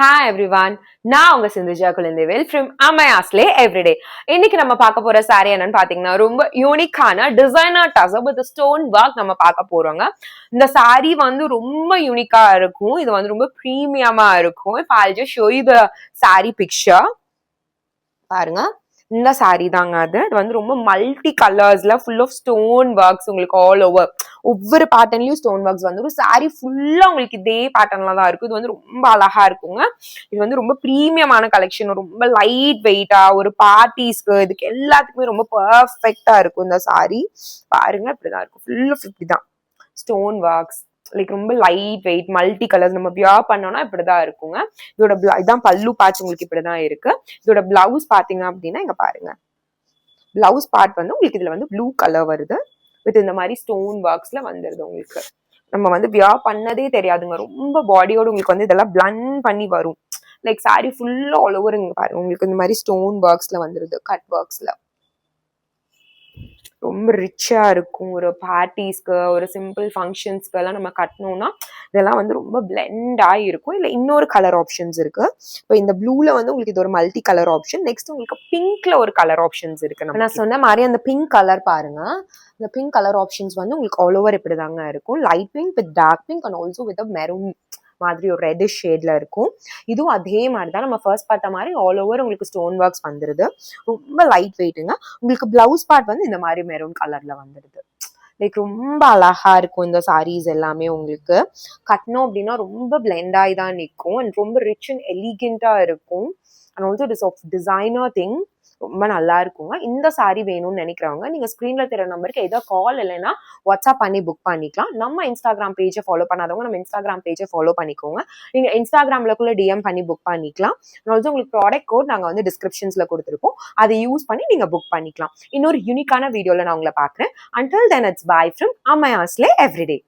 Hi everyone, நான் உங்க Sindhuja Kulandaivel from Amayasle Everyday. இன்னைக்கு நம்ம பார்க்க போற saree என்னன்னு பாத்தீங்கன்னா ரொம்ப யூனிக்கான டிசைனர் டசல் வித் ஸ்டோன் ஒர்க் நம்ம பார்க்க போறோங்க. இந்த saree வந்து ரொம்ப யூனிக்கா இருக்கும். இது வந்து ரொம்ப பிரீமியமா இருக்கும். If I'll just show you the saree picture. பாருங்க, இந்த saree தாங்க அது. இது வந்து ரொம்ப மல்டி கலர்ஸ்ல ஃபுல் ஆஃப் ஸ்டோன் ஒர்க்ஸ் உங்களுக்கு ஆல் ஓவர். ஒவ்வொரு பேட்டர்ன்லயும் ஸ்டோன் ஒர்க்ஸ் வந்து ஒரு saree ஃபுல்லா உங்களுக்கு இதே பேட்டர்ன்ல தான் இருக்கும். இது வந்து ரொம்ப அழகா இருக்குங்க. இது வந்து ரொம்ப பிரீமியமான கலெக்ஷன், ரொம்ப லைட் வெயிட்டா ஒரு பார்ட்டிஸ்க்கு இதுக்கு எல்லாத்துக்குமே ரொம்ப பெர்ஃபெக்ட்டா இருக்கும் இந்த saree. பாருங்க, இப்படிதான் இருக்கும். ஃபுல் ஆஃப் இப்படிதான் ஸ்டோன் ஒர்க்ஸ், லைக் ரொம்ப லைட் வெயிட் மல்டி கலர்ஸ். நம்ம வியர் பண்ணோம்னா இப்படிதான் இருக்குங்க. இதோட இதான் பல்லு பார்ட் உங்களுக்கு இப்படிதான் இருக்கு. இதோட பிளவுஸ் பாத்தீங்க அப்படின்னா இங்க பாருங்க, பிளவுஸ் பார்ட் வந்து உங்களுக்கு இதுல வந்து ப்ளூ கலர் வருது வித் இந்த மாதிரி ஸ்டோன் ஒர்க்ஸ்ல வந்துருது. உங்களுக்கு நம்ம வந்து வியர் பண்ணதே தெரியாதுங்க. ரொம்ப பாடியோட உங்களுக்கு வந்து இதெல்லாம் பிளண்ட் பண்ணி வரும். லைக் saree ஃபுல்லா ஆல் ஓவர் இங்க பாருங்க, உங்களுக்கு இந்த மாதிரி ஸ்டோன் ஒர்க்ஸ்ல வந்துருது, கட் ஒர்க்ஸ்ல ரொம்ப ரிச்சா இருக்கும். ஒரு பார்ட்டிஸ்க்கு, ஒரு சிம்பிள் ஃபங்க்ஷன்ஸ்க்கு எல்லாம் நம்ம கட்டணும்னா இதெல்லாம் வந்து ரொம்ப பிளெண்ட் ஆகிருக்கும். இல்லை இன்னொரு கலர் ஆப்ஷன்ஸ் இருக்கு. இப்போ இந்த ப்ளூல வந்து உங்களுக்கு இது ஒரு மல்டி கலர் ஆப்ஷன். நெக்ஸ்ட் உங்களுக்கு பிங்க்ல ஒரு கலர் ஆப்ஷன்ஸ் இருக்கு. நான் சொன்ன மாதிரி அந்த பிங்க் கலர் பாருங்க, இந்த பிங்க் கலர் ஆப்ஷன்ஸ் வந்து உங்களுக்கு ஆல் ஓவர் இப்படி தாங்க இருக்கும். Light pink with dark pink and also with maroon மாதிரி ஒரு ரெட்டிஷ் ஷேட்ல இருக்கும். இதுவும் அதே மாதிரி தான் நம்ம ஃபர்ஸ்ட் பார்த்த மாதிரி ஆல் ஓவர் உங்களுக்கு ஸ்டோன் ஒர்க்ஸ் வந்துருது. ரொம்ப லைட் வெயிட்டுங்க. உங்களுக்கு பிளவுஸ் பார்ட் வந்து இந்த மாதிரி மெரூன் கலர்ல வந்துடுது. லைக் ரொம்ப அழகா இருக்கும் இந்த சாரீஸ் எல்லாமே. உங்களுக்கு கட்டணும் அப்படின்னா ரொம்ப பிளெண்ட் ஆகி தான் நிற்கும் அண்ட் ரொம்ப ரிச் அண்ட் எலிகென்ட்டா இருக்கும். And also it is of designer thing. ரொம்ப நல்லா இருக்குங்க. இந்த சாரீ வேணும்னு நினைக்கிறவங்க நீங்க ஸ்கிரீன்ல தெரிய நம்பருக்கு ஏதோ கால் இல்லைன்னா வாட்ஸ்அப் பண்ணி புக் பண்ணிக்கலாம். நம்ம இன்ஸ்டாகிராம் பேஜை ஃபாலோ பண்ணாதவங்க நம்ம இன்ஸ்டாகிராம் பேஜை ஃபாலோ பண்ணிக்கோங்க. நீங்க இன்ஸ்டாகிராம்லக்குள்ள டிஎம் பண்ணி புக் பண்ணிக்கலாம். ஆல்சோ உங்களுக்கு ப்ராடக்ட் கோட் நாங்க வந்து டிஸ்கிரிப்ஷன்ஸ்ல கொடுத்துருக்கோம், அதை யூஸ் பண்ணி நீங்க புக் பண்ணிக்கலாம். இன்னொரு யூனிக்கான வீடியோல நான் உங்களை பார்க்குறேன். Until then, it's bye from Amayasle Everyday.